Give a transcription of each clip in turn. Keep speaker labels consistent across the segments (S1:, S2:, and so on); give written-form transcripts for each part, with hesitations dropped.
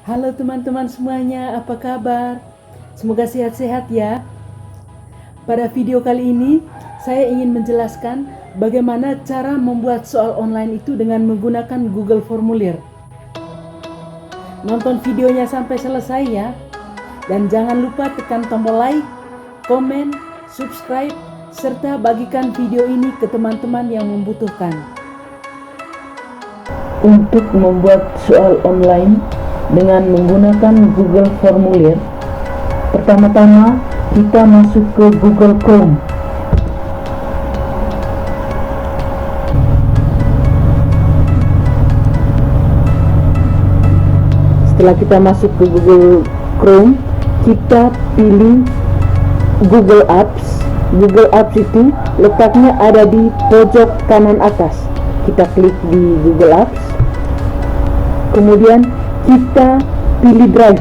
S1: Halo teman-teman semuanya, apa kabar? Semoga sehat-sehat ya. Pada video kali ini, saya ingin menjelaskan bagaimana cara membuat soal online itu dengan menggunakan Google Formulir. Nonton videonya sampai selesai ya. Dan jangan lupa tekan tombol like, komen, subscribe, serta bagikan video ini ke teman-teman yang membutuhkan. Untuk membuat soal online dengan menggunakan Google Formulir, pertama-tama kita masuk ke Google Chrome. Setelah kita masuk ke Google Chrome, kita pilih Google Apps. Google Apps itu letaknya ada di pojok kanan atas. Kita klik di Google Apps, kemudian kita pilih Drive.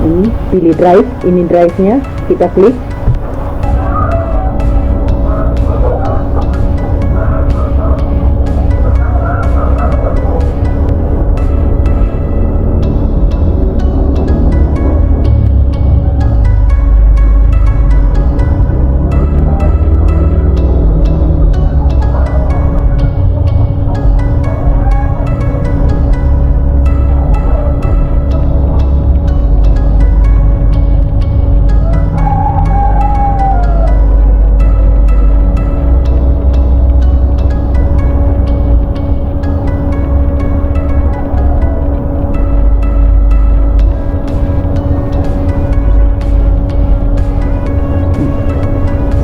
S1: Ini pilih Drive, ini Drive-nya, kita klik.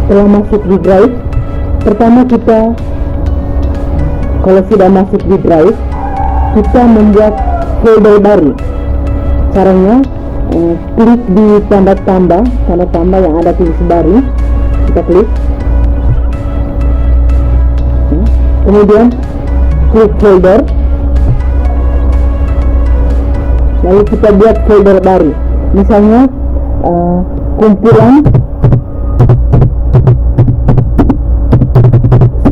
S1: Setelah masuk di Drive, pertama kita, kalau sudah masuk di Drive, kita membuat folder baru. Caranya, klik di tanda tambah yang ada tulis baru, kita klik. Kemudian klik folder, lalu kita buat folder baru. Misalnya kumpulan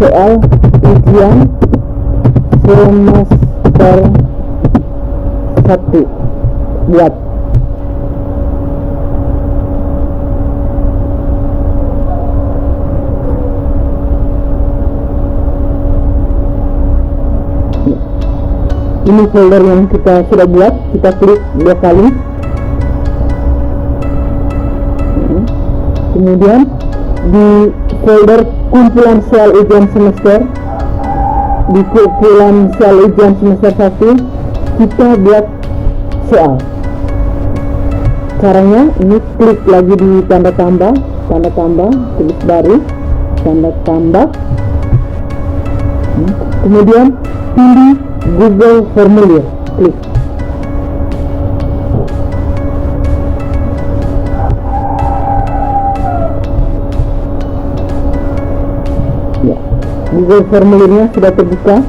S1: soal ujian semester 1 buat. Ini folder yang kita sudah buat, kita klik 2 kali. Kemudian di folder kumpulan soal ujian semester, di kumpulan soal ujian semester 1 kita buat soal. Caranya ini klik lagi di tanda tambah, tulis baru, tanda tambah, kemudian pilih Google Formulir, klik. Google Formulirnya sudah terbuka.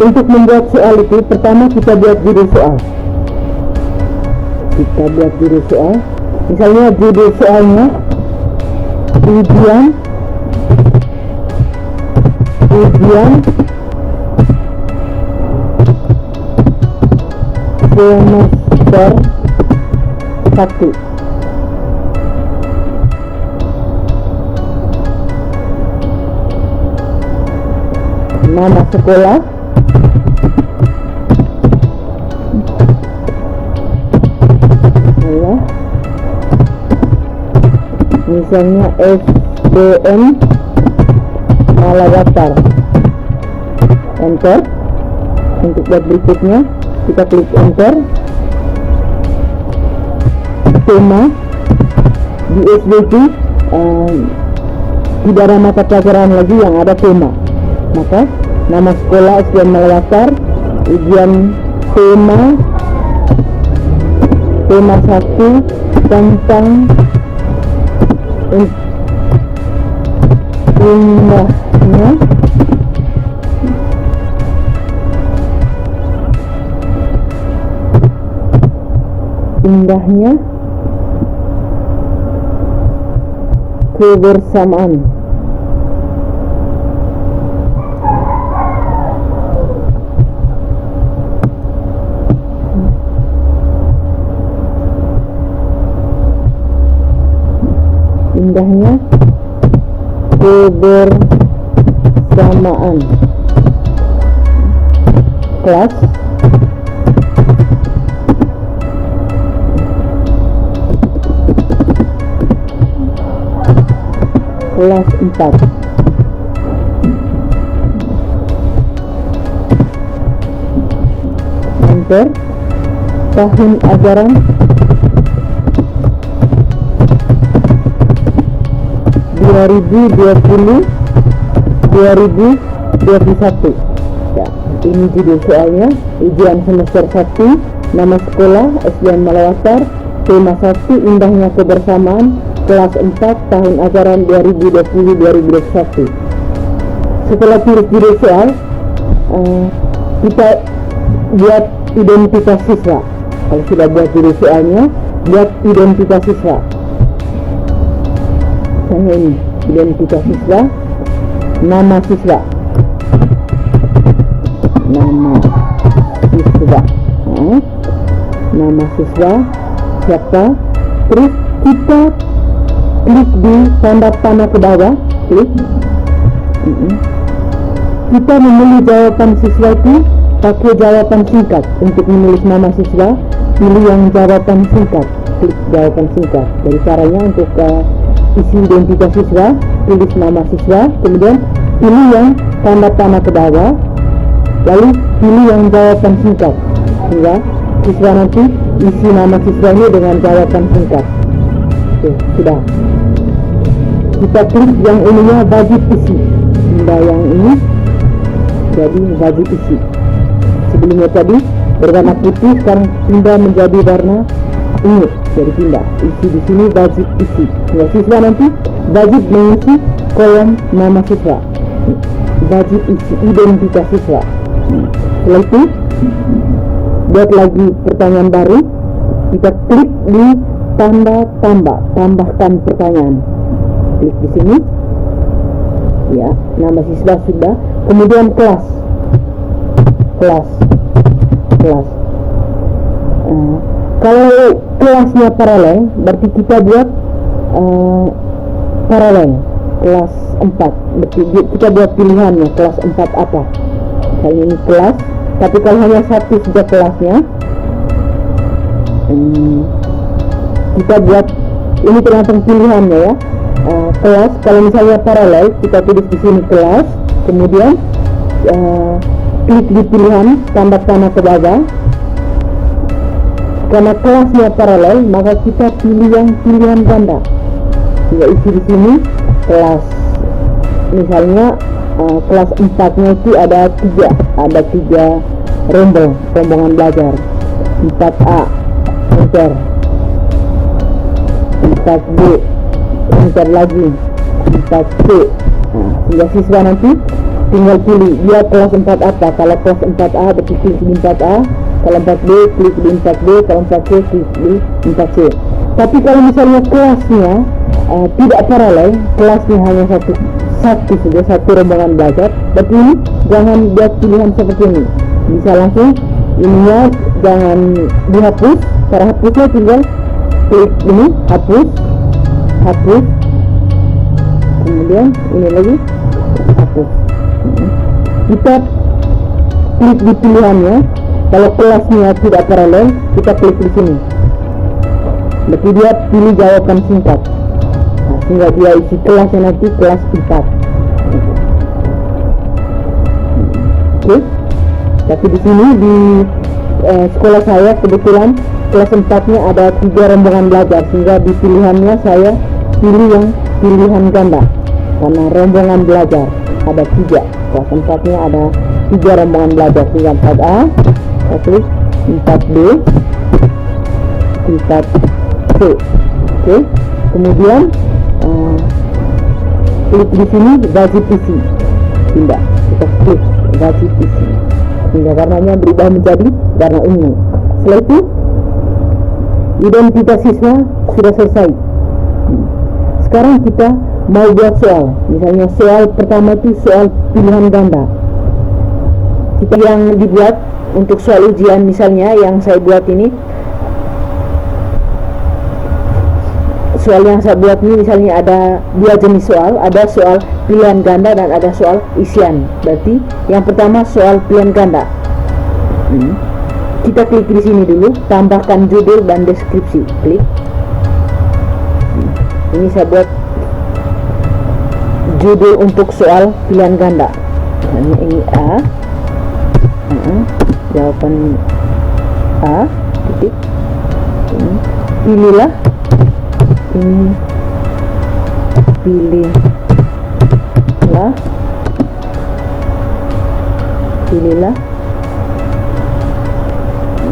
S1: Untuk membuat soal itu, pertama kita buat judul soal. Misalnya judul soalnya ujian semester 1. Nama sekolah, misalnya SDN Malagatar. Enter. Untuk buat berikutnya kita klik enter. Tema di SD itu tidak ada mata pelajaran lagi yang ada tema, maka nama sekolah SDN Malagatar, ujian tema 1 tentang indahnya kebersamaan. indahnya kebersamaan. Kelas kelas 4. Enter. Tahun ajaran 2020-2021. Ya, ini judul soalnya. Ujian semester 1, nama sekolah SDN Malawakar, tema 1 indahnya kebersamaan, kelas 4, tahun ajaran 2020-2021. Setelah tulis judul soal, kita buat identitas siswa. Kalau sudah buat judul soalnya, buat identitas siswa. Misalnya ini, identitas siswa, nama siswa, nama siswa, nama siswa siapa. Terus kita klik di tanda panah ke bawah, klik. Kita memilih jawaban siswa itu pakai jawaban singkat. Untuk menulis nama siswa, pilih yang jawaban singkat, klik jawaban singkat. Jadi caranya untuk isi identitas siswa, tulis nama siswa, kemudian pilih yang tanda panah ke bawah, lalu pilih yang jawaban singkat, sehingga siswa nanti isi nama siswanya dengan jawaban singkat. Oke, sudah. Kita klik yang ininya wajib isi, pindah yang ini jadi wajib isi. Sebelumnya tadi berwarna putih, sekarang pindah menjadi warna ungu, jadi pindah isi di sini wajib isi. Ya, siswa nanti wajib mengisi kolom nama siswa, wajib isi identitas siswa. Setelah itu buat lagi pertanyaan baru, kita klik di tanda tambahkan pertanyaan, klik di sini. Ya, nama siswa sudah, kemudian kelas. Kalau kelasnya paralel, berarti kita buat paralel kelas 4. Berarti kita buat pilihannya kelas 4 apa. Kali ini kelas, tapi kalau hanya satu saja kelasnya, kita buat ini tergantung pilihannya ya. Kelas, kalau misalnya paralel, kita tulis di sini kelas, kemudian klik di pilihan tanda panah ke bawah. Karena kelasnya paralel, maka kita pilih yang pilihan ganda. Sehingga isi di sini kelas, misalnya kelas 4-nya itu ada 3 rombongan belajar. 4A, enter. 4B, enter lagi. 4C. Sehingga siswa nanti tinggal pilih dia kelas 4 apa. Kalau kelas 4A berarti klik di 4A, kalau 4B klik di 4B, kalau 4C klik di 4C. Tapi kalau misalnya kelasnya tidak paralel, kelasnya hanya satu saja, satu rombongan belajar, berarti ini jangan buat pilihan seperti ini. Bisa langsung ininya jangan dihapus. Cara hapusnya tinggal klik ini, hapus, kemudian ini lagi hapus. Kita klik di pilihannya. Kalau kelasnya tidak paralel, kita klik di sini. Berarti dia pilih jawaban singkat. Sehingga dia isi kelasnya nanti kelas 4. Oke. Tapi di sini di sekolah saya kebetulan kelas 4-nya ada 3 rombongan belajar, sehingga di pilihannya saya pilih yang pilihan ganda. Karena rombongan belajar ada 3, kelas 4-nya ada 3 rombongan belajar, sehingga 4A, 4B, 4C. Oke. Kemudian klik di sini wajib isi, pindah, kita klik wajib isi, sehingga warnanya berubah menjadi warna ungu. Setelah itu identitas siswa sudah selesai. Sekarang kita mau buat soal. Misalnya soal pertama itu soal pilihan ganda. Kita yang dibuat untuk soal ujian, misalnya yang saya buat ini soal yang saya buat ini misalnya ada dua jenis soal, ada soal pilihan ganda dan ada soal isian. Berarti yang pertama soal pilihan ganda. Kita klik di sini dulu, tambahkan judul dan deskripsi. Klik. Ini saya buat judul untuk soal pilihan ganda. Ini A. Jawaban A. Titik. Pilihlah. Ini pilihlah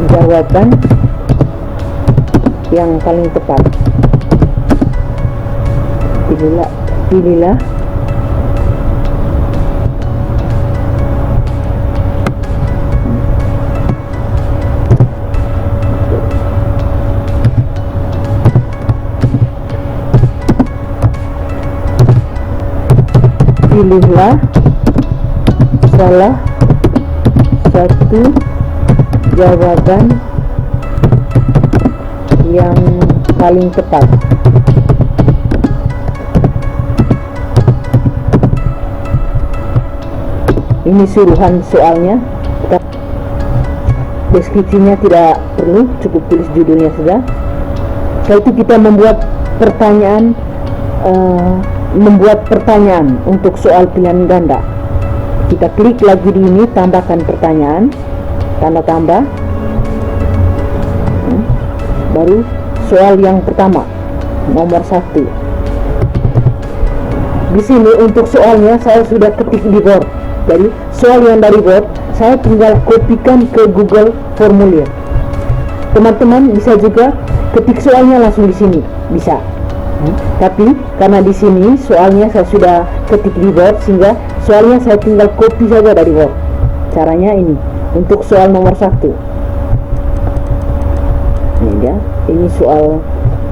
S1: jawaban yang paling tepat. Pilihlah salah satu jawaban yang paling tepat. Ini suruhan soalnya. Deskripsinya tidak perlu, cukup tulis judulnya saja. Setelah itu kita membuat pertanyaan untuk soal pilihan ganda. Kita klik lagi di ini, tambahkan pertanyaan, tanda tambah. Baru soal yang pertama, nomor 1. Di sini untuk soalnya saya sudah ketik di Word. Jadi soal yang dari Word saya tinggal kopikan ke Google Formulir. Teman-teman bisa juga ketik soalnya langsung di sini, bisa. Tapi karena di sini soalnya saya sudah ketik di Word, sehingga soalnya saya tinggal copy saja dari Word. Caranya ini untuk soal nomor 1. Ini dia, ini soal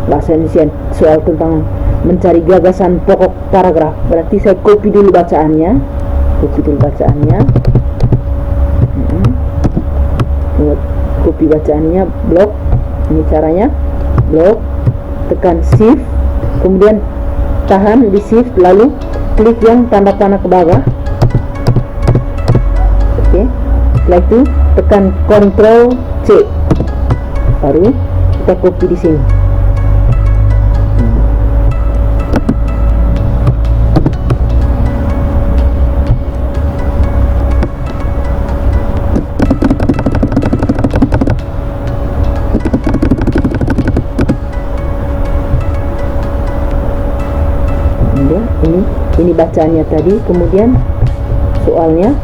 S1: bahasa Indonesia, soal tentang mencari gagasan pokok paragraf. Berarti saya copy dulu bacaannya, copy bacaannya, blok. Ini caranya, blok, tekan shift, kemudian tahan di shift, lalu klik yang tanda panah ke bawah. Oke. Setelah itu tekan Ctrl C, baru kita copy di sini. Ini bacaannya tadi, kemudian soalnya.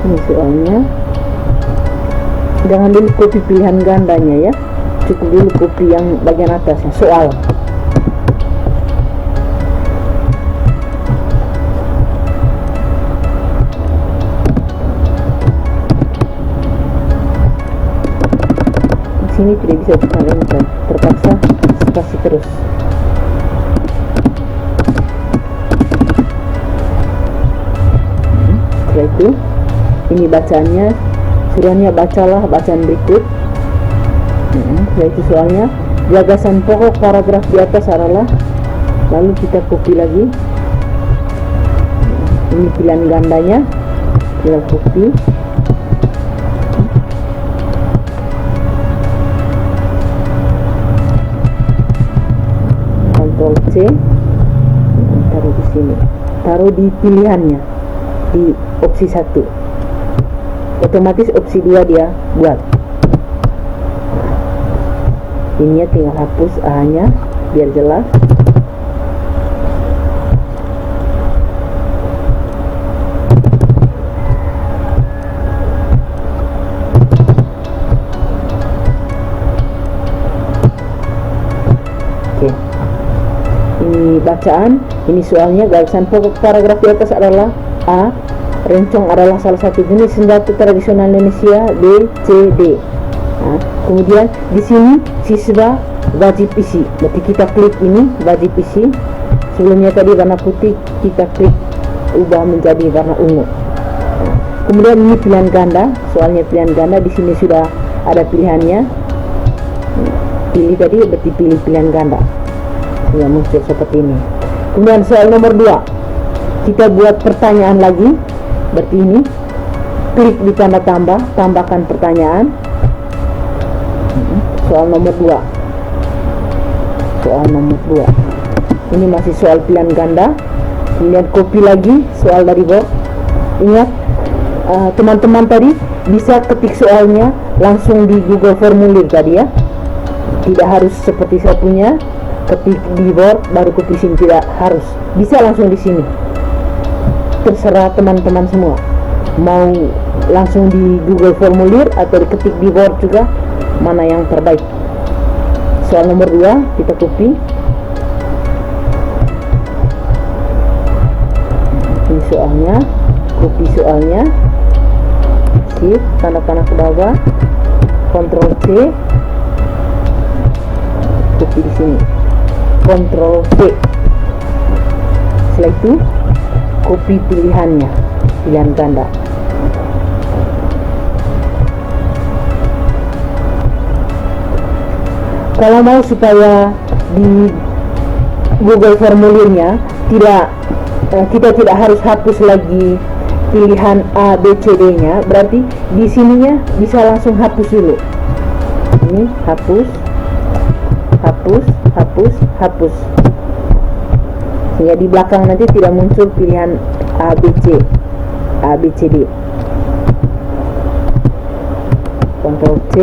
S1: Ini soalnya, jangan dulu copy pilihan gandanya ya, cukup dulu copy yang bagian atasnya, soal. Di sini tidak bisa tekan enter, terpaksa spasi terus. Setelah itu ini bacaannya, suruhannya bacalah bacaan berikut. Yaitu soalnya gagasan pokok paragraf di atas adalah, lalu kita copy lagi. Ini pilihan gandanya, kita copy. Ctrl C, taruh di sini, taruh di pilihannya, di opsi 1. Otomatis opsi 2 dia buat. Ini ya, tinggal hapus A nya biar jelas. Ini bacaan, ini soalnya. Gagasan pokok paragraf di atas adalah A. Rencong adalah salah satu jenis senjata tradisional Indonesia. B, C, D. Nah, kemudian di sini siswa wajib isi. Berarti kita klik ini wajib isi. Sebelumnya tadi warna putih, kita klik ubah menjadi warna ungu. Kemudian ini pilihan ganda, soalnya pilihan ganda. Di sini sudah ada pilihannya. Pilih tadi, berarti pilih pilihan ganda. Ya, muncul seperti ini. Kemudian soal nomor 2, kita buat pertanyaan lagi. Berarti ini klik di tanda tambah, tambahkan pertanyaan. Soal nomor 2. Soal nomor 2. Ini masih soal pilihan ganda. Kemudian copy lagi soal dari board. Ingat, teman-teman tadi bisa ketik soalnya langsung di Google Formulir tadi ya. Tidak harus seperti saya punya, ketik di board baru copy sini, tidak harus. Bisa langsung di sini. Terserah teman-teman semua. Mau langsung di Google Formulir atau diketik di board juga, mana yang terbaik. Soal nomor 2 kita copy. Ini soalnya, copy soalnya. Sip, tanda panah ke bawah. Ctrl C. Copy di sini. Ctrl V. Setelah itu copy pilihannya, pilihan ganda. Kalau mau supaya di Google Formulirnya kita tidak harus hapus lagi pilihan A, B, C, D-nya, berarti di sininya bisa langsung hapus dulu. Ini hapus, hapus, hapus, hapus. Sehingga di belakang nanti tidak muncul pilihan A, B, C, A, B, C, D. Ctrl C.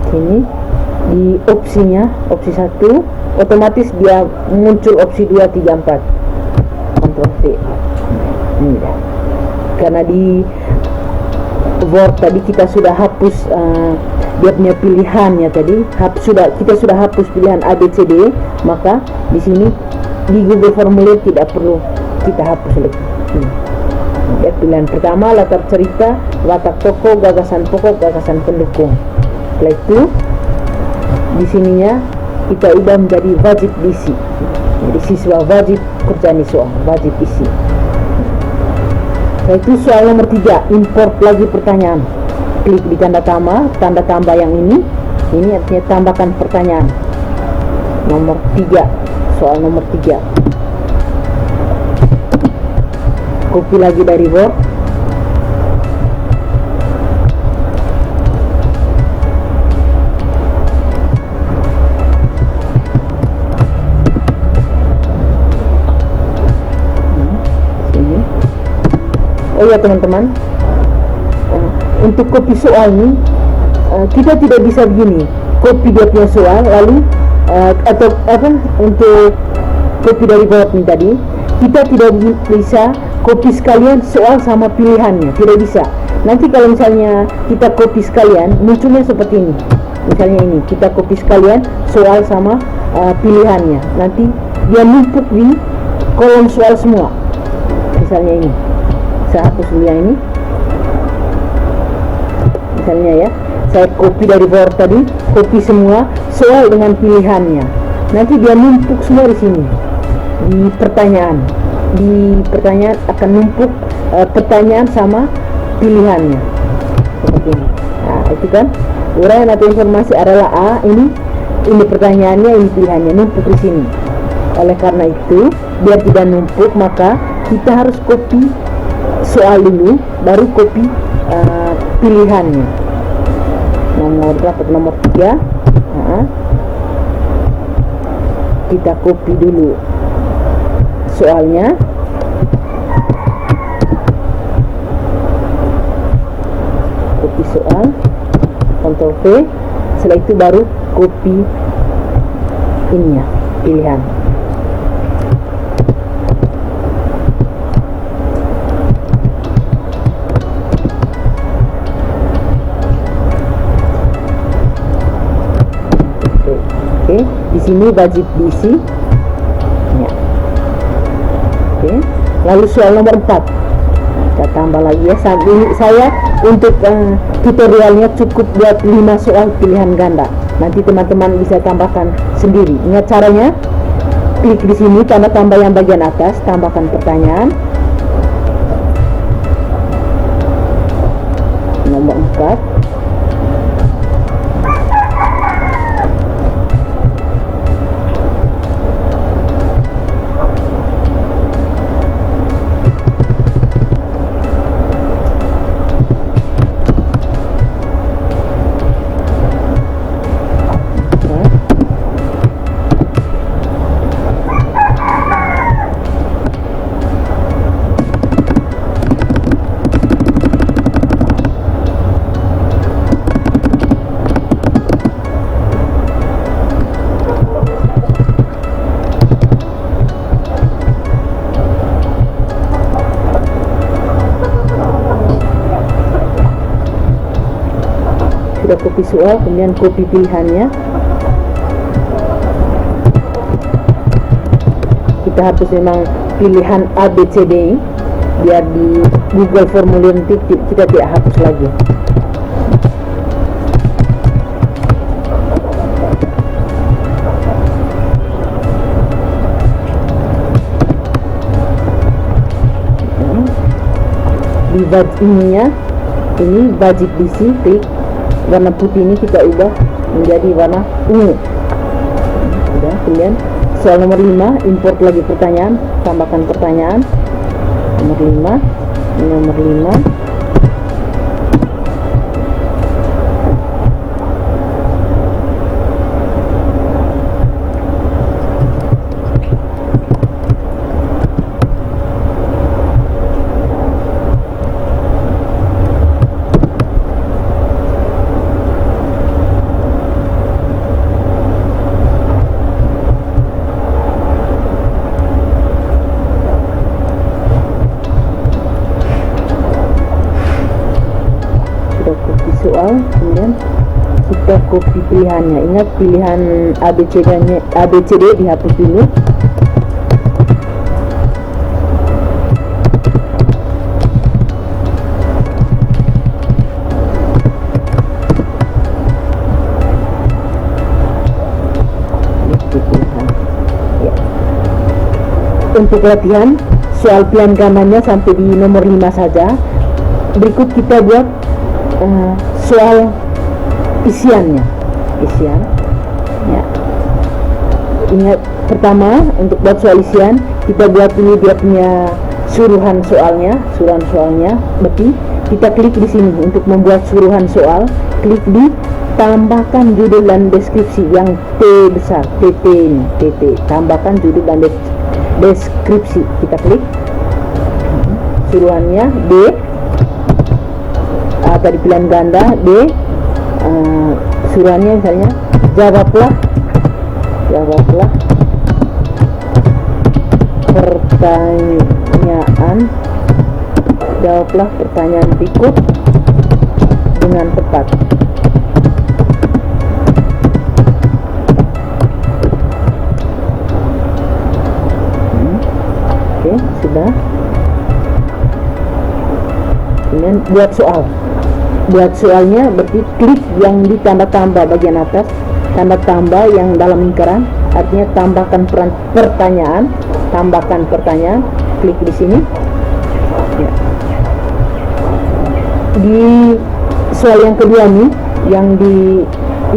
S1: Sini di opsinya, opsi 1, otomatis dia muncul opsi 2, 3, 4. Ctrl C. Ini dah. Karena di Word tadi kita sudah hapus dia punya pilihannya tadi, kita sudah hapus pilihan A, B, C, D, maka di sini di Google Formulir tidak perlu kita hapus lagi. Ya, pilihan pertama latar cerita, watak tokoh, gagasan pokok, gagasan pendukung. Setelah itu di sininya kita ubah menjadi wajib diisi. Jadi siswa wajib kerjaan soal, wajib isi. Setelah itu soal nomor 3, import lagi pertanyaan. Klik di tanda tambah yang ini artinya tambahkan pertanyaan. Nomor 3, soal nomor 3. Copy lagi dari Word. Oh ya teman-teman, untuk copy soal ini kita tidak bisa begini, copy dia punya soal lalu atau apa, untuk copy dari Word ini tadi kita tidak bisa copy sekalian soal sama pilihannya, tidak bisa. Nanti kalau misalnya kita copy sekalian munculnya seperti ini. Misalnya ini kita copy sekalian soal sama pilihannya, nanti dia numpuk di kolom soal semua. Misalnya ini, saya hapus dulu yang ini. Misalnya ya, saya copy dari Word tadi, copy semua soal dengan pilihannya. Nanti dia numpuk semua di sini. Di pertanyaan akan numpuk pertanyaan sama pilihannya. Seperti ini. Nah, itu kan uraian atau informasi adalah A, ini pertanyaannya, ini pilihannya, numpuk di sini. Oleh karena itu, biar tidak numpuk, maka kita harus copy soal dulu, baru copy pilihannya. Nomor berapa? Nomor 3. Kita copy dulu soalnya. Copy soal, Ctrl V. Setelah itu baru copy ininya, pilihan. Oke, di sini wajib diisi. Ya. Oke, lalu soal nomor 4 kita tambah lagi ya. Saat ini saya untuk tutorialnya cukup buat 5 soal pilihan ganda. Nanti teman-teman bisa tambahkan sendiri. Ingat caranya, klik di sini tanda tambah yang bagian atas, tambahkan pertanyaan. Nomor 4. Sudah copy soal, kemudian copy pilihannya. Kita hapus memang pilihan A, B, C, D, biar di Google formulir nanti kita tidak hapus lagi. Di ininya, ini wajib diisi, klik warna putih ini kita ubah menjadi warna ungu. Udah, kemudian soal nomor 5, import lagi pertanyaan, tambahkan pertanyaan. Nomor 5. Soal, kemudian kita copy pilihannya. Ingat pilihan ABCD dihapus dulu. Ya. Untuk latihan soal pilihan gandanya sampai di nomor 5 saja. Berikut kita buat soal isian ya. Ingat, pertama untuk buat soal isian kita buat ini dia punya suruhan soalnya. Berarti kita klik di sini untuk membuat suruhan soal, klik di tambahkan judul dan deskripsi yang T besar, TT, tambahkan judul dan deskripsi. Kita klik suruhannya D, tadi pilihan ganda D, suruhannya misalnya jawablah pertanyaan berikut dengan tepat. Oke, sudah. Kemudian buat soalnya berarti klik yang di tanda tambah bagian atas, tanda tambah yang dalam lingkaran, artinya tambahkan pertanyaan, klik di sini. Ya. Di soal yang kedua nih, yang di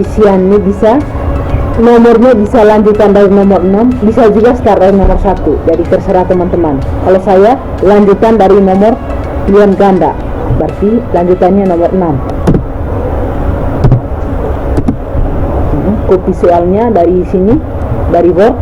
S1: isian ini nomornya bisa lanjutan dari nomor 6, bisa juga start dari nomor 1, jadi terserah teman-teman. Kalau saya lanjutan dari nomor pilihan ganda, berarti lanjutannya nomor 6. Copy soalnya dari sini, dari Word.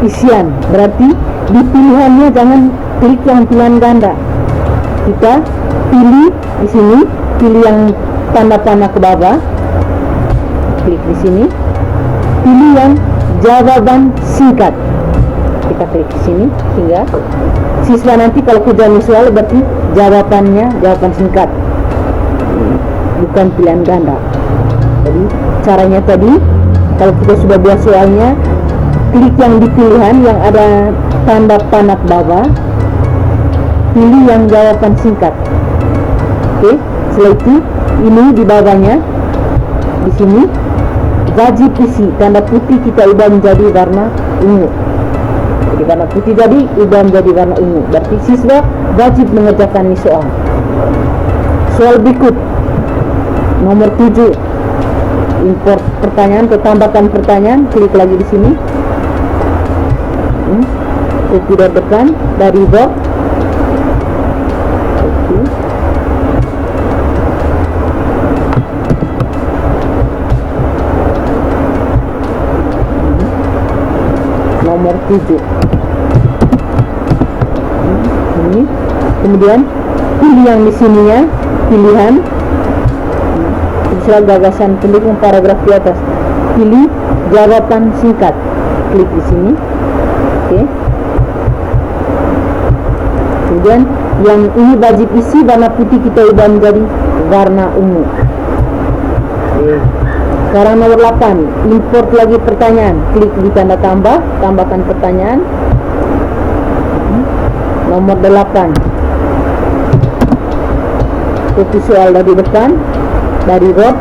S1: isian, berarti di pilihannya jangan klik yang pilihan ganda. Kita pilih di sini, pilih yang tanda panah ke bawah, klik di sini, pilih yang jawaban singkat. Kita klik di sini hingga siswa nanti kalau kerjaan soal berarti jawabannya jawaban singkat, bukan pilihan ganda. Jadi caranya tadi, kalau kita sudah buat soalnya, klik yang di pilihan yang ada tanda panah bawah, pilih yang jawaban singkat. Oke, setelah itu ini di bawahnya di sini wajib isi, tanda putih kita ubah menjadi warna ungu. Jadi warna putih jadi ubah menjadi warna ungu, berarti siswa wajib mengerjakan ini soal. Soal berikut nomor 7, import pertanyaan atau tambahkan pertanyaan, klik lagi di sini. Tidak depan dari box. Nomor 7 ini, kemudian pilih yang di sininya pilihan istilah gagasan pendukung paragraf di atas, pilih jawaban singkat, klik di sini. Oke. Kemudian yang ini wajib isi, warna putih kita ubah menjadi warna ungu. Oke. Sekarang nomor 8, import lagi pertanyaan, klik di tanda tambah, tambahkan pertanyaan. Nomor 8, copy soal dari depan, dari row.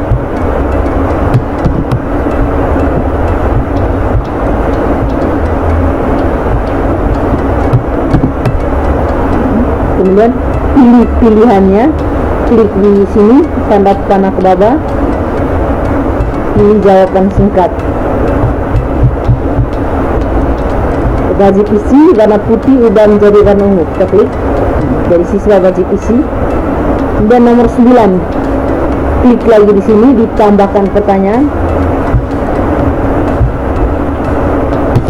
S1: Kemudian pilih pilihannya, klik di sini tanda panah ke bawah, pilih jawaban singkat. Wajib isi, warna putih ubah menjadi warna ungu, kita klik. Dari siswa wajib isi. Kemudian nomor 9, klik lagi di sini, ditambahkan pertanyaan.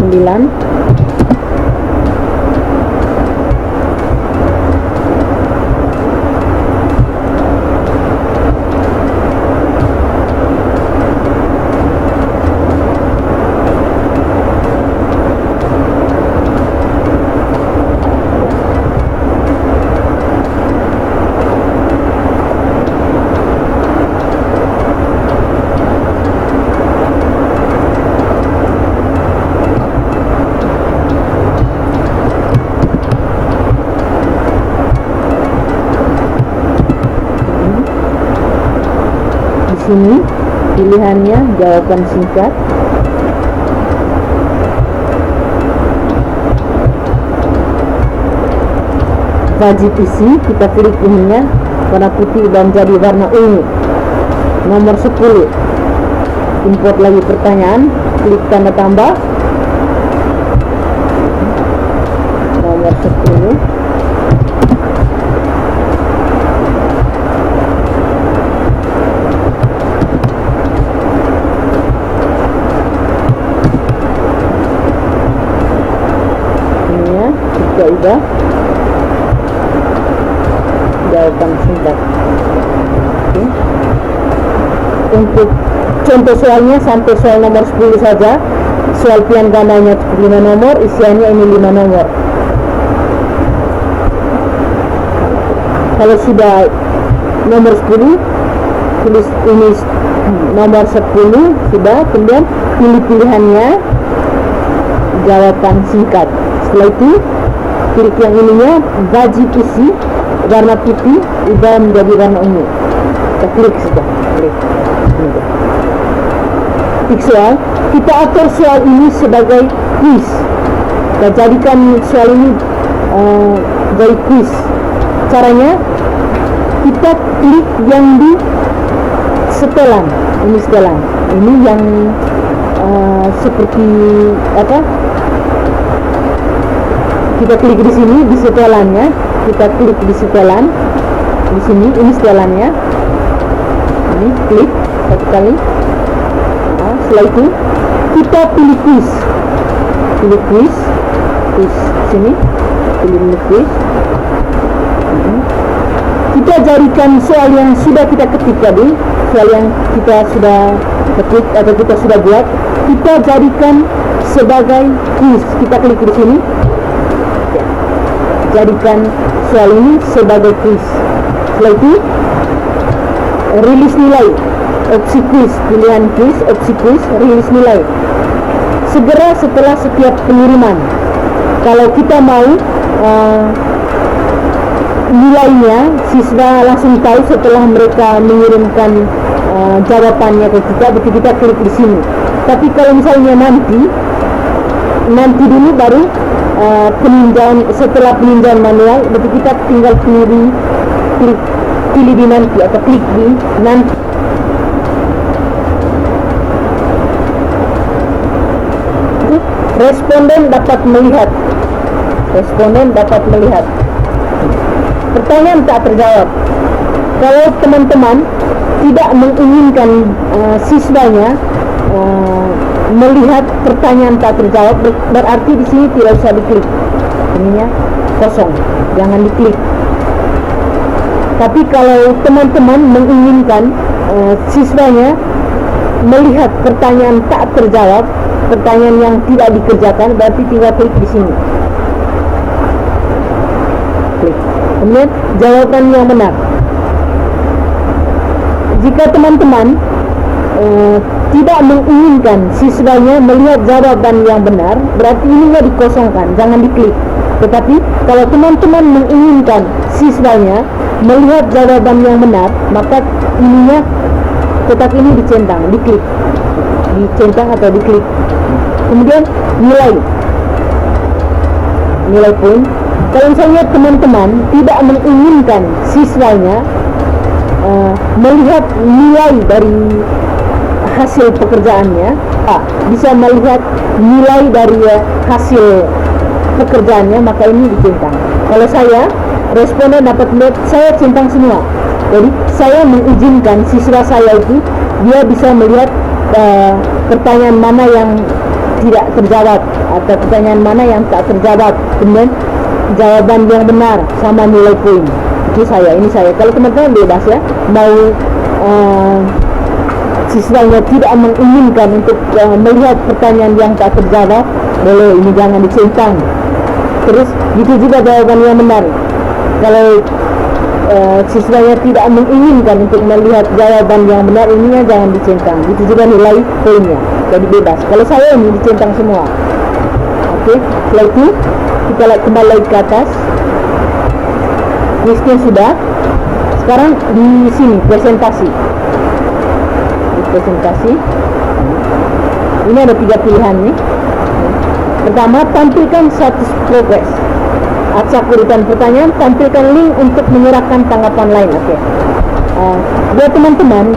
S1: 9. Sini pilihannya jawaban singkat. Wajib isi, kita klik ininya, warna putih dan jadi warna ungu. Nomor 10, import lagi pertanyaan, klik tanda tambah. Nomor 10. Udah jawaban singkat. Oke. Untuk contoh soalnya sampai soal nomor 10 saja. Soal pilihan gandanya 5 nomor, isiannya ini 5 nomor. Kalau sudah nomor 10, tulis ini nomor 10 sudah, kemudian pilih pilihannya jawaban singkat. Setelah itu klik yang ininya wajib isi, warna putih ubah menjadi warna ungu. Kita klik sudah, klik. Klik soal. Kita atur soal ini sebagai quiz. Kita jadikan soal ini jadi quiz. Caranya kita klik yang di setelan. Ini setelan. Ini yang seperti apa? Kita klik di sini di setelannya, kita klik di setelan di sini, ini setelannya. Ini klik satu kali. Nah, setelah itu kita pilih quiz. pilih quiz sini, pilih quiz. Kita jadikan soal yang sudah kita ketik tadi, soal yang kita sudah ketik atau kita sudah buat, kita jadikan sebagai quiz. Kita klik di sini, jadikan soal ini sebagai quiz. Setelah itu rilis nilai, opsi quiz, pilihan quiz, opsi quiz, rilis nilai segera setelah setiap pengiriman. Kalau kita mau nilainya, siswa langsung tahu setelah mereka mengirimkan jawabannya ke kita, begitu kita klik di sini. Tapi kalau misalnya nanti dulu baru peninjauan, setelah peninjauan manual, berarti kita tinggal pilih di nanti atau klik di nanti. Responden dapat melihat. Pertanyaan tak terjawab. Kalau teman-teman tidak menginginkan siswanya melihat pertanyaan tak terjawab, berarti di sini tidak usah diklik. Ininya kosong, jangan diklik. Tapi kalau teman-teman menginginkan siswanya melihat pertanyaan tak terjawab, pertanyaan yang tidak dikerjakan, berarti tinggal klik di sini. Klik. Kemudian jawaban yang benar. Jika teman-teman tidak menginginkan siswanya melihat jawaban yang benar, berarti ininya dikosongkan, jangan diklik. Tetapi kalau teman-teman menginginkan siswanya melihat jawaban yang benar, maka ininya kotak ini dicentang, diklik, dicentang atau diklik. Kemudian nilai poin. Kalau misalnya teman-teman tidak menginginkan siswanya melihat nilai dari hasil pekerjaannya, bisa melihat nilai dari hasil pekerjaannya, maka ini dicentang. Kalau saya, responden dapat melihat, saya centang semua. Jadi saya mengizinkan siswa saya itu dia bisa melihat pertanyaan mana yang tidak terjawab atau pertanyaan mana yang tak terjawab, kemudian jawaban yang benar sama nilai poin. Itu ini saya. Kalau teman-teman bebas ya, mau siswanya tidak menginginkan untuk melihat pertanyaan yang tak terjawab, boleh, ini jangan dicentang. Terus itu juga jawaban yang benar. Kalau siswanya tidak menginginkan untuk melihat jawaban yang benar, ininya jangan dicentang. Itu juga nilai poinnya, jadi bebas. Kalau saya ini dicentang semua. Oke, setelah itu kita kembali lagi ke atas. Listnya sudah. Sekarang di sini presentasi. Ini ada 3 pilihan nih. Pertama, tampilkan status progress. Acak urutan pertanyaan, tampilkan link untuk menyerahkan tanggapan lain. Oke. Buat teman-teman,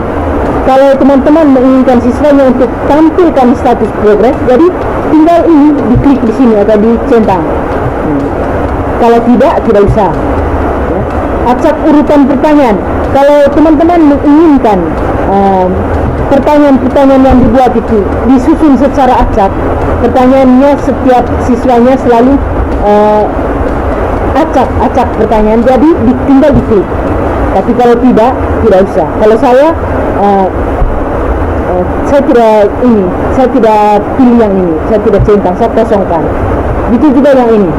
S1: kalau teman-teman menginginkan siswanya untuk tampilkan status progress, jadi tinggal ini diklik di sini atau dicentang. Kalau tidak usah. Acak urutan pertanyaan. Kalau teman-teman menginginkan pertanyaan-pertanyaan yang dibuat itu disusun secara acak, pertanyaannya setiap siswanya selalu acak pertanyaan, jadi tinggal diklik. Tapi kalau tidak usah. Kalau saya tidak pilih yang ini, saya tidak centang, saya kosongkan. Itu juga yang ini.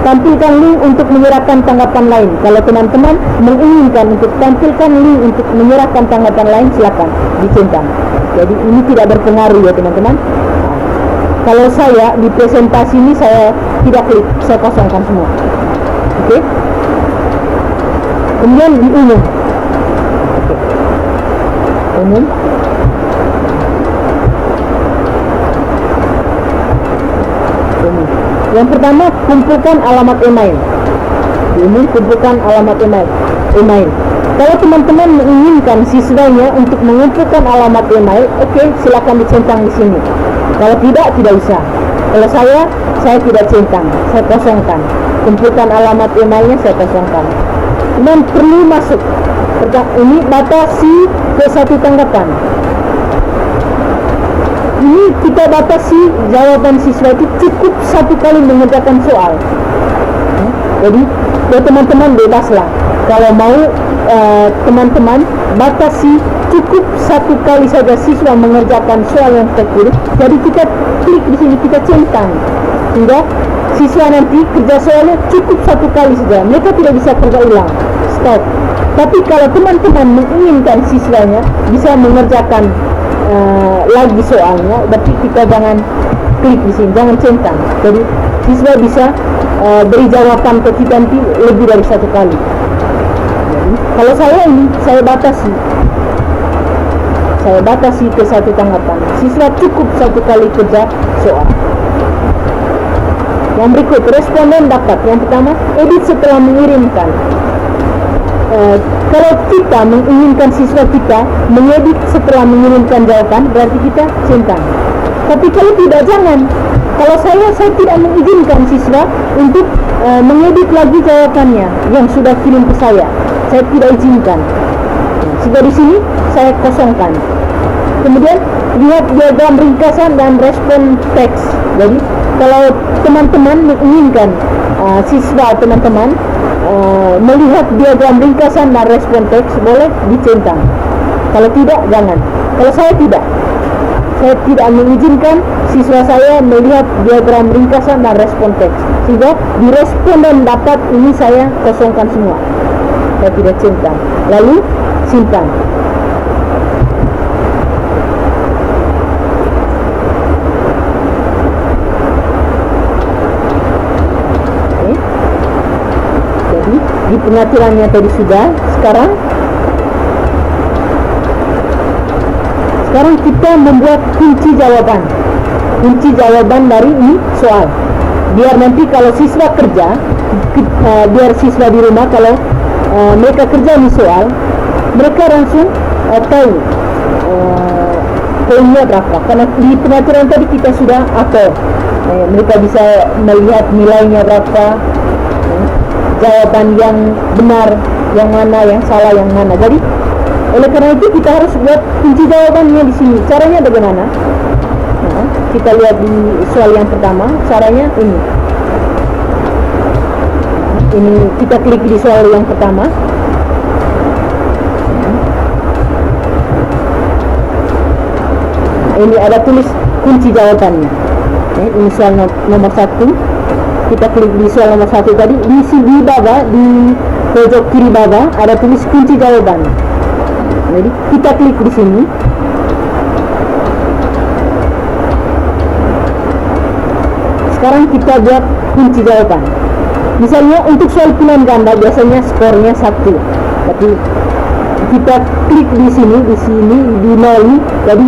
S1: Tampilkan link untuk menyerahkan tanggapan lain. Kalau teman-teman menginginkan untuk tampilkan link untuk menyerahkan tanggapan lain, silakan dicentang. Jadi ini tidak berpengaruh ya teman-teman. Kalau saya di presentasi ini saya tidak klik, saya kosongkan semua. Oke. Kemudian di umum. Oke. Umum. Yang pertama, kumpulkan alamat email. Di umum, kumpulkan alamat email. Kalau teman-teman menginginkan siswanya untuk mengumpulkan alamat email, oke, silakan dicentang di sini. Kalau tidak usah. Kalau saya tidak centang, saya kosongkan. Kumpulkan alamat emailnya, saya kosongkan. Dan perlu masuk. Ini batasi ke 1 tanggapan. Ini kita batasi jawaban siswa itu cukup satu kali mengerjakan soal. Jadi ya teman-teman bebaslah. Kalau mau teman-teman batasi cukup satu kali saja siswa mengerjakan soal yang tertulis. Jadi kita klik di sini, kita centang sehingga siswa nanti kerja soalnya cukup satu kali saja. Mereka tidak bisa kerja ulang. Stop. Tapi kalau teman-teman menginginkan siswanya bisa mengerjakan lagi soalnya, berarti kita jangan klik di sini, jangan centang. Jadi siswa bisa beri jawaban ke kita nanti lebih dari satu kali. Jadi, kalau saya batasi ke satu tanggapan. Siswa cukup satu kali kerja soal. Yang berikut, responden dapat. Yang pertama, edit setelah mengirimkan. Kalau kita menginginkan siswa kita mengedit setelah mengirimkan jawaban, berarti kita centang. Tapi kalau tidak, jangan. Kalau saya tidak mengizinkan siswa untuk mengedit lagi jawabannya yang sudah kirim ke saya. Saya tidak izinkan. Sehingga di sini saya kosongkan. Kemudian lihat diagram ringkasan dan respon teks. Jadi kalau teman-teman menginginkan siswa teman-teman melihat diagram ringkasan dan respon teks, boleh dicentang. Kalau tidak, jangan. Kalau saya tidak mengizinkan siswa saya melihat diagram ringkasan dan respon teks, sehingga di responden dapat ini saya kosongkan semua. Saya tidak centang. Lalu simpan. Di pengaturannya tadi sudah. Sekarang kita membuat kunci jawaban dari ini soal. Biar nanti kalau siswa kerja, biar siswa di rumah kalau mereka kerja ini soal, mereka langsung tahu poinnya berapa. Karena di pengaturan tadi kita sudah atur, mereka bisa melihat nilainya berapa, jawaban yang benar yang mana, yang salah yang mana. Jadi oleh karena itu kita harus buat kunci jawabannya di sini. Caranya bagaimana? Nah, kita lihat di soal yang pertama. Caranya ini. Ini kita klik di soal yang pertama. Ini ada tulis kunci jawabannya. Ini soal nomor 1. Kita klik di soal nomor 1 tadi. Di bawah, di pojok kiri bawah ada tulis kunci jawaban. Jadi kita klik di sini. Sekarang kita buat kunci jawaban. Misalnya untuk soal pilihan ganda biasanya skornya 1. Tapi kita klik di sini di 0, jadi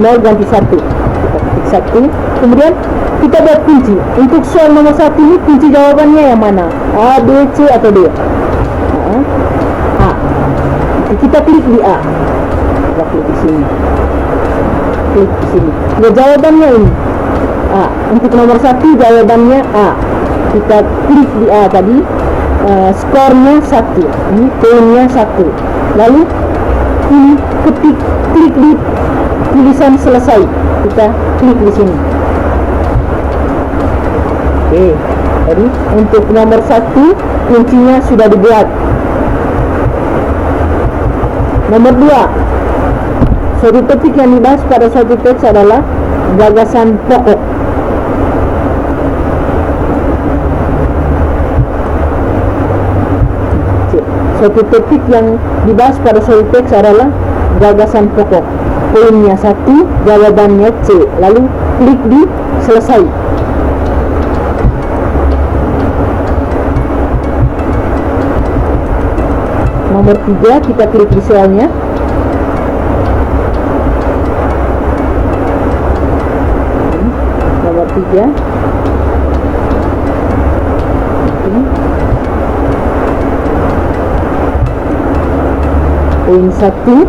S1: 0 ganti 1. Kita klik 1. Kemudian kita buat kunci. Untuk soal nomor 1 ini kunci jawabannya yang mana? A, B, C atau D? A. Kita klik di A. Kita klik di sini. Klik di sini. Ya, jawabannya ini A. Untuk nomor 1 jawabannya A. Kita klik di A tadi. Skornya 1. Ini poinnya 1. Lalu ini klik di tulisan selesai. Kita klik di sini. Oke. Jadi untuk nomor 1 kuncinya sudah dibuat. Nomor 2, suatu topik yang dibahas pada suatu teks adalah gagasan pokok. Suatu topik yang dibahas pada suatu teks adalah gagasan pokok. Poinnya 1, jawabannya C. Lalu klik di selesai. Nomor 3, kita klik di soalnya. Nomor 3. Poin 1,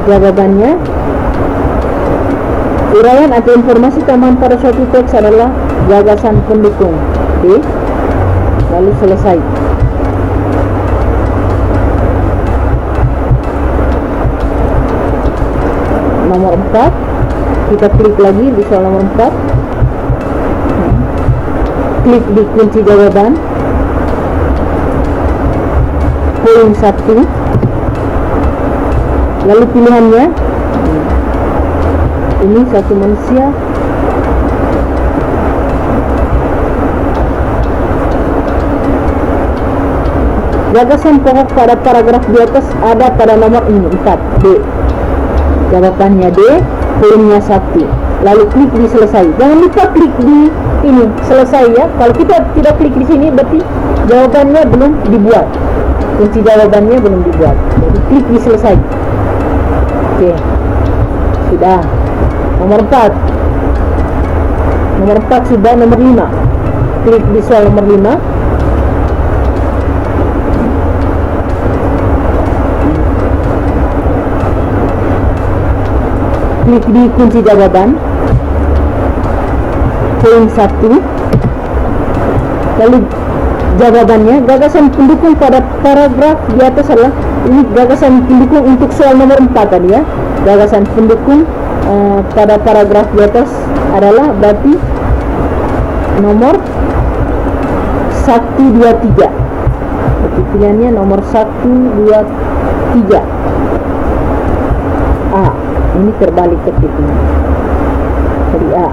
S1: jawabannya. Uraian atau informasi tambahan pada suatu teks adalah gagasan pendukung. D. Lalu selesai. Nomor 4, Kita klik lagi di soal nomor 4. Klik di kunci jawaban. Poin 1. Lalu pilihannya ini satu manusia. Gagasan pokok pada paragraf di atas ada pada nomor ini 4. D. Jawabannya D, poinnya 1. Lalu klik di selesai. Jangan lupa klik di ini selesai ya. Kalau kita tidak klik di sini berarti jawabannya belum dibuat. Kunci jawabannya belum dibuat. Jadi klik di selesai. Oke. Sudah. Nomor 4. Nomor 4 sudah, nomor 5. Klik di soal nomor 5. Klik di kunci jawaban. Poin 1. Lalu jawabannya, gagasan pendukung pada paragraf di atas adalah ini gagasan pendukung untuk soal nomor 4 tadi ya. Gagasan pendukung pada paragraf di atas adalah berarti nomor 1, 2, 3. Berarti pilihannya nomor 1, 2, 3. A. Ini terbalik ketiknya. Dari A.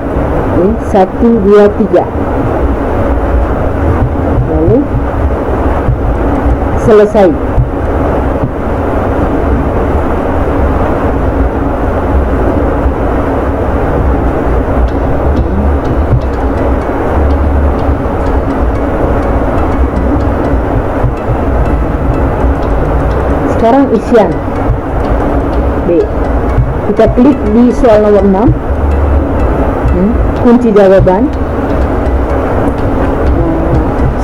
S1: Ini 1, 2, 3. Lalu selesai. Sekarang isian. B. Kita klik di soal nomor 6. Kunci jawaban.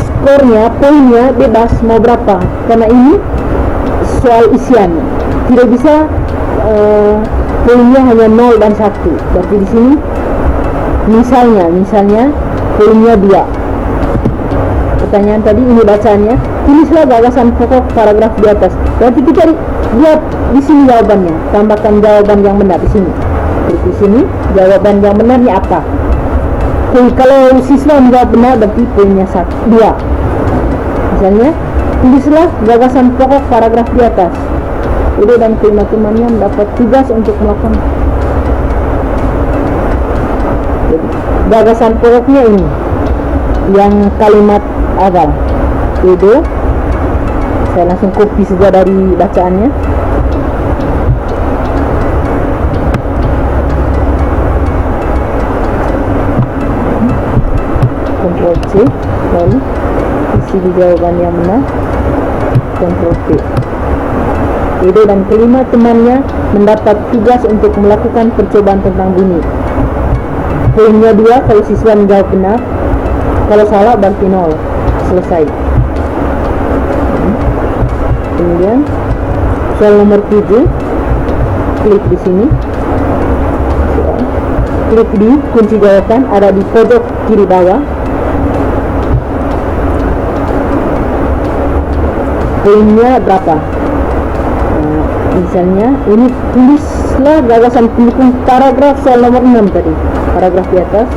S1: Skornya, poinnya bebas mau berapa, karena ini soal isian. Tidak bisa poinnya hanya 0 dan 1. Berarti di sini misalnya poinnya 2. Pertanyaan tadi ini bacaannya, tulislah gagasan pokok paragraf di atas. Berarti kita lihat di sini jawabannya, tambahkan jawaban yang benar di sini. Di sini jawaban yang benarnya apa? Kalau siswa menjawab benar berarti poinnya 2. Misalnya, tulislah gagasan pokok paragraf di atas. Udo dan teman-temannya mendapat tugas untuk melakukan. Jadi, gagasan pokoknya ini, yang kalimat awal. Udo, saya langsung copy saja dari bacaannya. Ctrl C, lalu isi di jawaban yang benar. Ctrl V. Edo dan kelima temannya mendapat tugas untuk melakukan percobaan tentang bunyi. Poinnya 2 kalau siswa menjawab benar. Kalau salah berarti 0. Selesai. Kemudian soal nomor 7, klik di sini. Klik di kunci jawaban, ada di pojok kiri bawah. Poinnya berapa? Misalnya ini tulislah gagasan pendukung paragraf soal nomor 6 tadi. Paragraf di atas,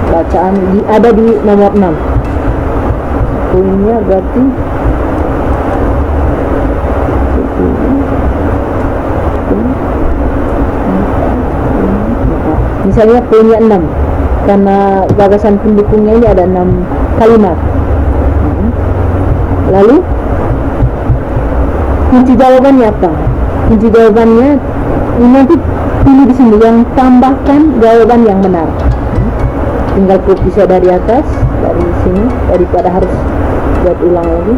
S1: bacaan ada di nomor 6. Poinnya berarti misalnya poinnya 6, karena gagasan pendukungnya ini ada 6 kalimat. Lalu kunci jawabannya apa? Kunci jawabannya ini nanti pilih di sini yang tambahkan jawaban yang benar. Tinggal copy saja dari atas, dari sini, daripada harus buat ulang lagi.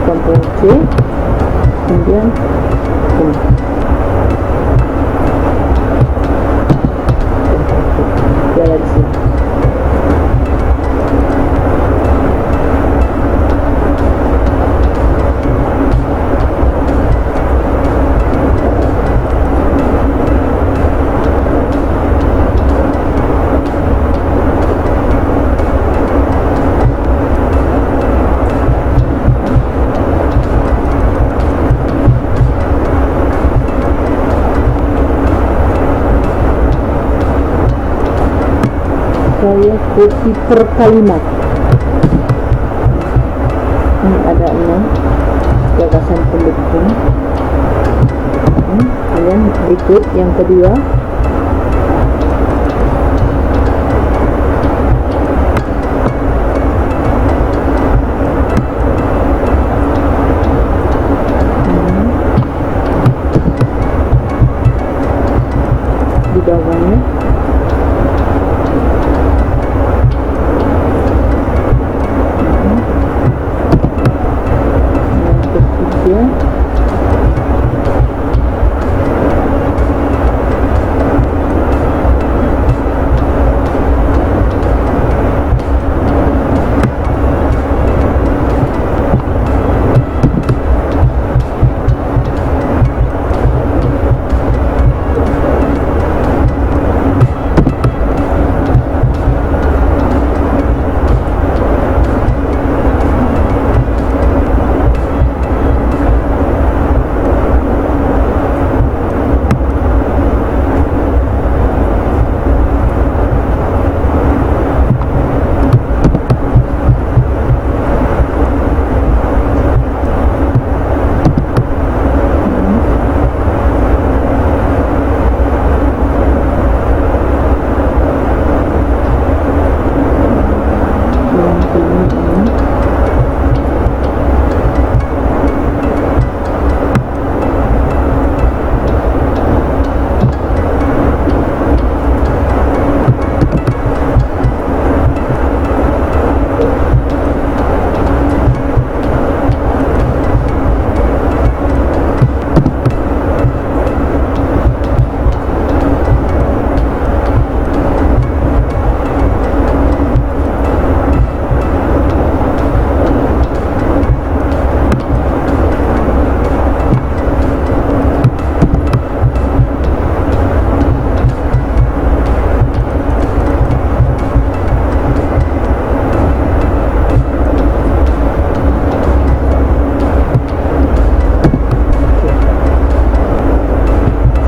S1: Ctrl C, kemudian jalan di sini. saya kopi per kalimat. Ini ada 6 gagasan pendukung. Kemudian berikut yang kedua, di bawahnya yang ketiga,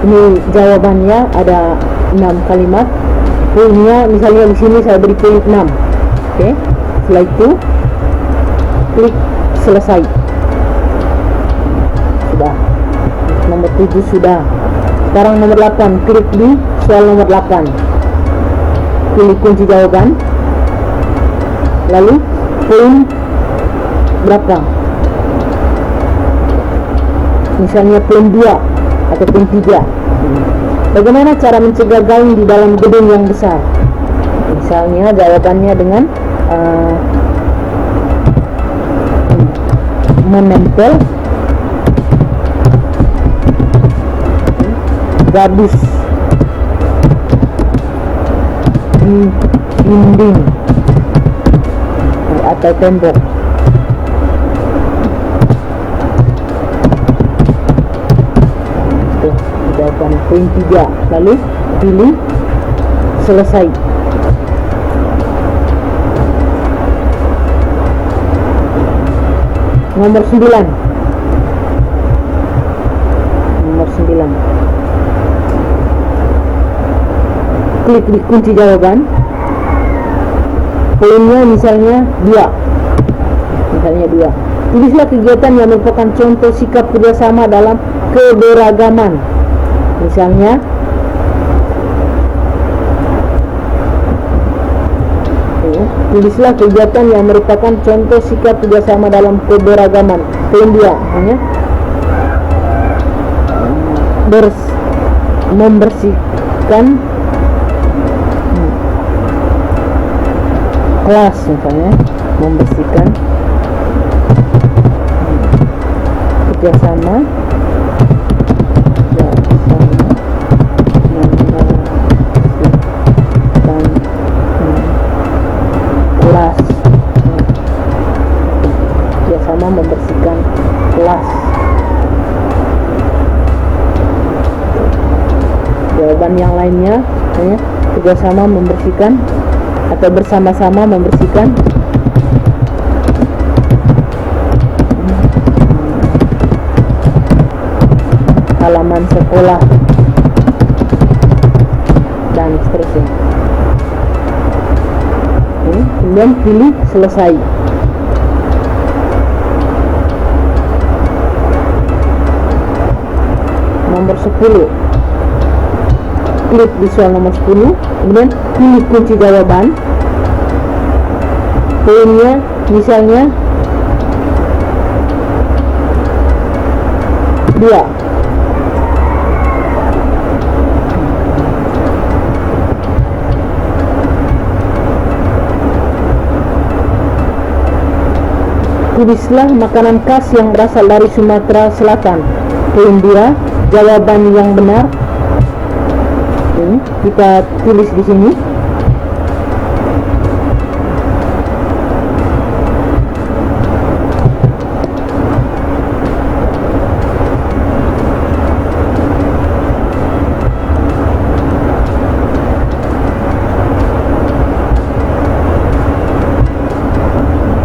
S1: ini jawabannya ada 6 kalimat. Poinnya misalnya di sini saya beri poin 6. Oke. Setelah itu klik selesai. Sudah. Nomor 7 sudah. Sekarang nomor 8, klik di soal nomor 8. Pilih kunci jawaban. Lalu poin berapa? Misalnya poin 2 atau poin 3. Bagaimana cara mencegah gaung di dalam gedung yang besar? Misalnya jawabannya dengan menempel gabus di dinding atau tembok. Jawaban poin 3. Lalu pilih selesai. Nomor 9. Nomor 9. Klik di kunci jawaban. Poinnya misalnya 2. Misalnya 2. Tulislah kegiatan yang merupakan contoh sikap kerjasama dalam keberagaman. Misalnya tulislah kegiatan yang merupakan contoh sikap kerjasama dalam keberagaman. Poin 2 hanya membersihkan kelas, misalnya membersihkan kerjasama kelas, kerjasama membersihkan kelas. Jawaban yang lainnya kerjasama membersihkan atau bersama-sama membersihkan halaman sekolah dan seterusnya. kemudian pilih selesai. Nomor 10, klik di soal nomor 10, kemudian pilih kunci jawaban. Poinnya misalnya 2. Tulislah makanan khas yang berasal dari Sumatera Selatan. Poin 2, jawaban yang benar. Ini kita tulis di sini.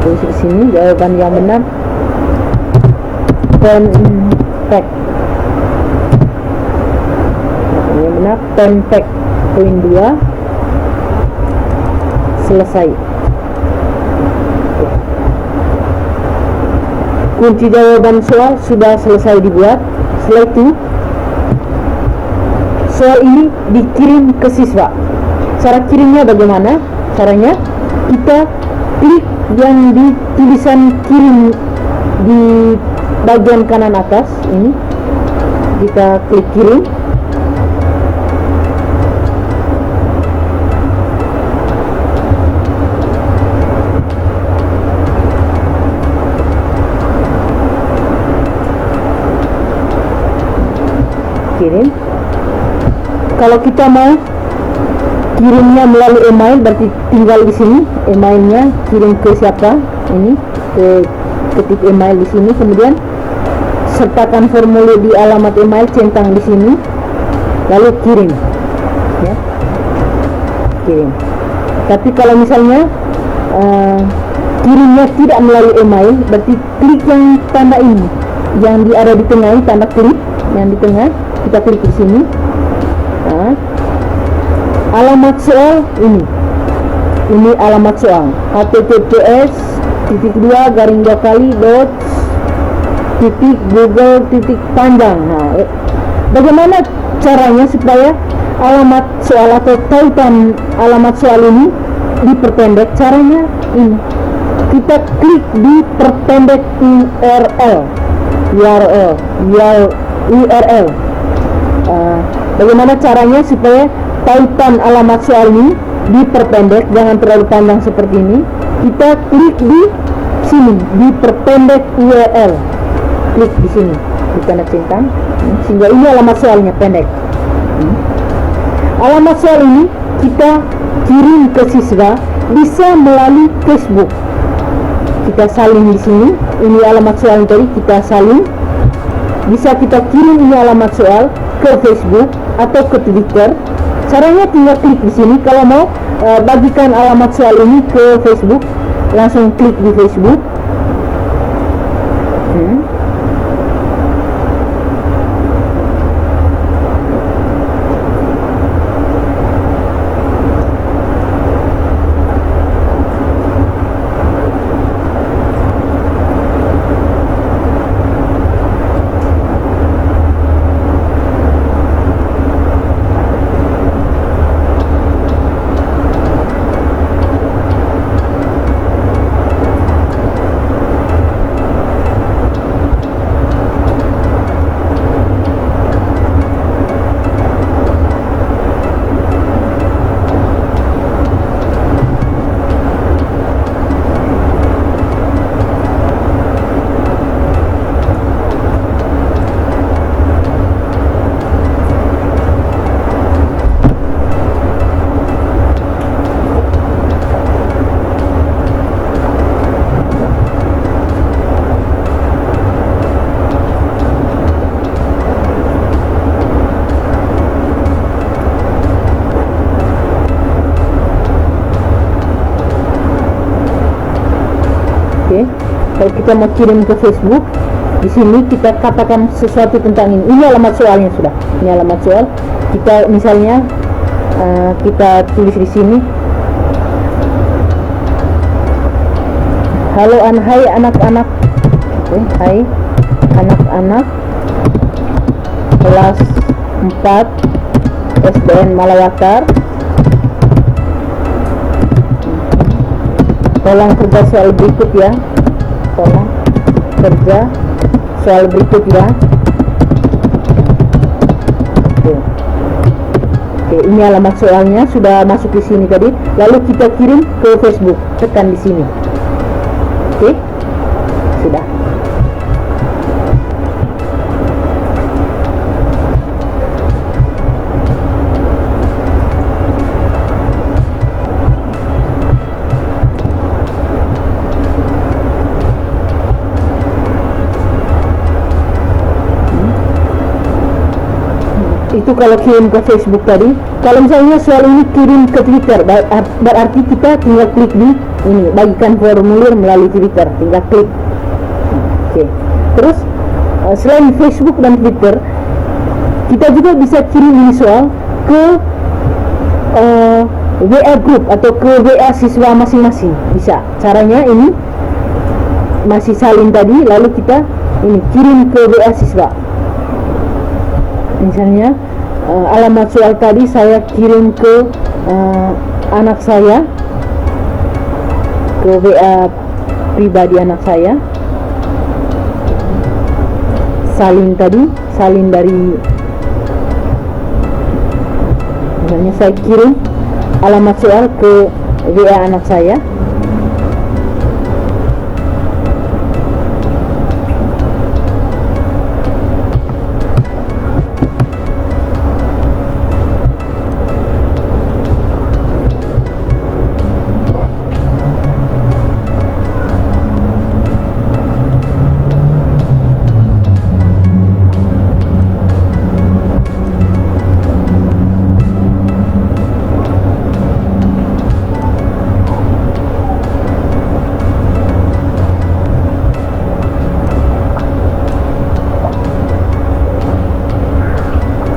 S1: Tulis di sini jawaban yang benar. Pempek. Yang benar pempek. Poin 2, selesai. Kunci jawaban soal sudah selesai dibuat. Setelah itu soal ini dikirim ke siswa. Cara kirimnya bagaimana? Caranya kita klik yang di tulisan kirim di bagian kanan atas ini, kita klik kirim. Kirim. Kalau kita mau kirimnya melalui email, berarti tinggal di sini emailnya, kirim ke siapa, ini ketik email di sini, kemudian sertakan formulir di alamat email, centang di sini, lalu kirim, ya, kirim. Tapi kalau misalnya kirimnya tidak melalui email, berarti klik yang tanda ini, yang ada di tengah, tanda klik yang di tengah, kita klik di sini. Nah, alamat soal ini alamat soal https://google.panjang. Nah, bagaimana caranya supaya alamat soal atau tautan alamat soal ini diperpendek? Caranya ini, kita klik di perpendek URL. Bagaimana caranya supaya tautan alamat soal ini diperpendek, jangan terlalu panjang seperti ini? Kita klik di sini, di perpendek URL. Klik di sini, di tanda centang, sehingga ini alamat soalnya pendek. Alamat soal ini kita kirim ke siswa bisa melalui Facebook. Kita salin di sini, ini alamat soal tadi, kita salin. Bisa kita kirim ini alamat soal ke Facebook atau ke Twitter. Caranya tinggal klik di sini. Kalau mau bagikan alamat soal ini ke Facebook, langsung klik di Facebook. Kalau kita mau kirim ke Facebook, di sini kita katakan sesuatu tentang ini. Ini alamat soalnya sudah. Ini alamat soal. Kita misalnya kita tulis di sini Halo hai anak-anak. Hai anak-anak kelas 4 SDN Malawakar. Tolong kerja soal berikut ya. Tolong kerja soal berikut ya. Oke, ini alamat soalnya sudah masuk di sini tadi. Lalu kita kirim ke Facebook. Tekan di sini. Oke, sudah. Itu kalau kirim ke Facebook tadi. Kalau misalnya soal ini kirim ke Twitter, berarti kita tinggal klik di ini, bagikan formulir melalui Twitter, tinggal klik. Oke. Terus selain Facebook dan Twitter, kita juga bisa kirim ini soal ke WA group atau ke WA siswa masing-masing. Bisa. Caranya ini masih salin tadi, lalu kita ini kirim ke WA siswa. Misalnya alamat soal tadi saya kirim ke anak saya, ke WA pribadi anak saya. Salin tadi, salin dari, misalnya saya kirim alamat soal ke WA anak saya.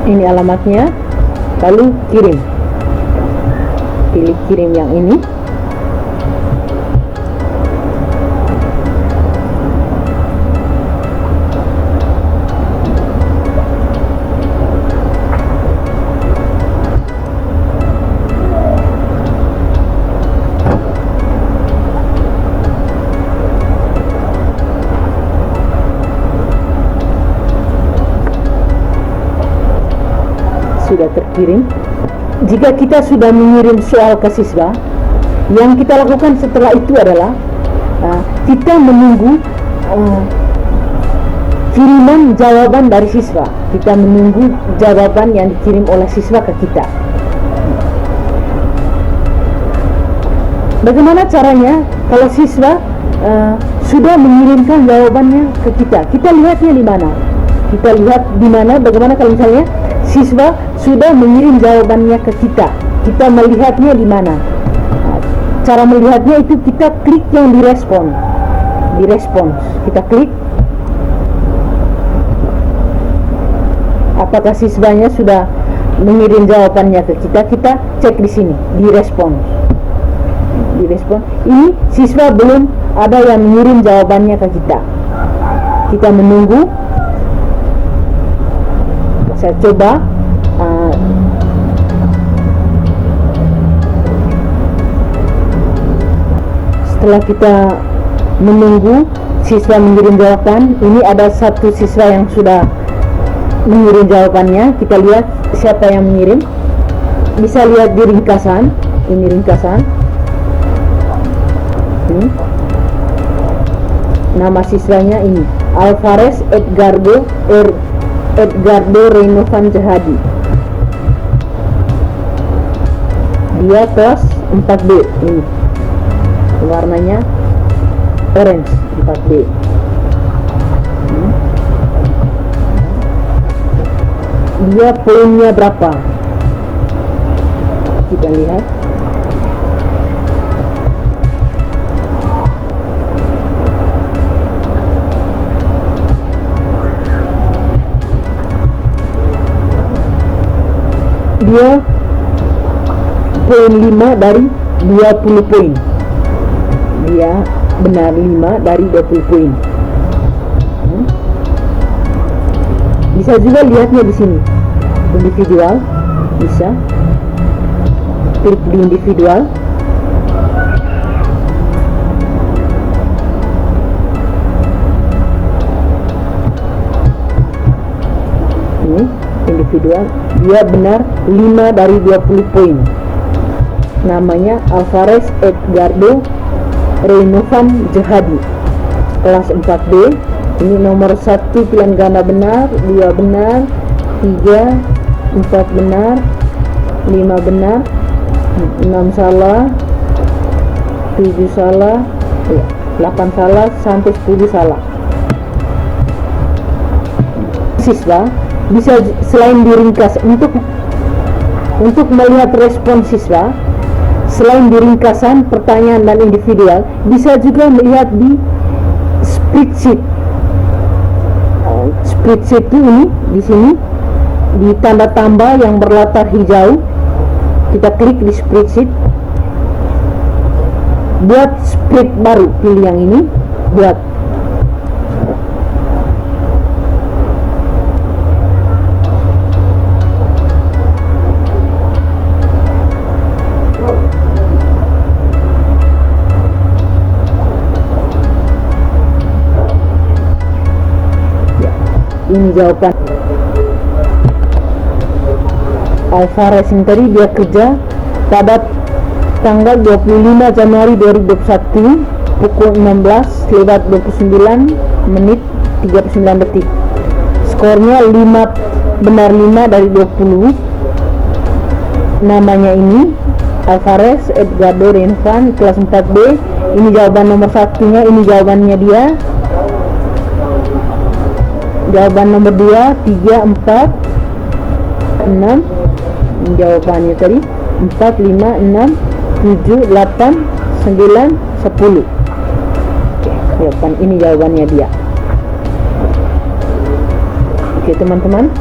S1: Ini alamatnya, lalu kirim. Pilih kirim yang ini. Sudah terkirim. Jika kita sudah mengirim soal ke siswa, yang kita lakukan setelah itu adalah kita menunggu kiriman jawaban dari siswa. Kita menunggu jawaban yang dikirim oleh siswa ke kita. Bagaimana caranya? Kalau siswa sudah mengirimkan jawabannya ke kita, kita lihatnya di mana? Kita lihat di mana? Bagaimana kalau misalnya siswa sudah mengirim jawabannya ke kita, kita melihatnya di mana? Cara melihatnya itu kita klik yang direspon, di respons. Kita klik. Apakah siswanya sudah mengirim jawabannya ke kita? Kita cek di sini, di respons. Di respon. Ini siswa belum ada yang mengirim jawabannya ke kita. Kita menunggu. Saya coba setelah kita menunggu siswa mengirim jawaban, ini ada satu siswa yang sudah mengirim jawabannya. Kita lihat siapa yang mengirim. Bisa lihat di ringkasan. Ini ringkasan. Ini nama siswanya ini Alvarez Edgardo Renovan Jahadi. Dia kelas 4B. Ini warnanya orange, 4B. Dia poinnya berapa? Kita lihat. Dia poin 5 dari 20 poin. Dia benar 5 dari 20 poin. Bisa juga lihatnya di sini, individual, bisa klik di individual. Ini individual, dia benar 5 dari 20 poin. Namanya Alvarez Edgardo Renovan Jehadi, kelas 4B. Ini nomor 1 pilihan ganda benar, 2 benar, 3, 4 benar, 5 benar, 6 salah, 7 salah, 8 salah, sampai 10 salah. Siswa bisa selain diringkas untuk melihat respon siswa, selain di ringkasan pertanyaan dan individual, bisa juga melihat di spreadsheet. Spreadsheet itu ini di sini di tanda tambah yang berlatar hijau. Kita klik di spreadsheet. Buat spread baru, pilih yang ini, buat. Ini jawaban Alvarez yang tadi dia kerja pada tanggal 25 Januari 2021 pukul 16:29 menit 39 detik. Skornya 5 benar 5 dari 20. Namanya ini Alvarez Edgardo Renovan, kelas 4B. Ini jawaban nomor satunya, ini jawabannya dia. Jawaban nomor 2, 3, 4, 6. Jawabannya tadi 4, 5, 6, 7, 8, 9, 10. Oke, ini jawabannya dia. Oke teman-teman,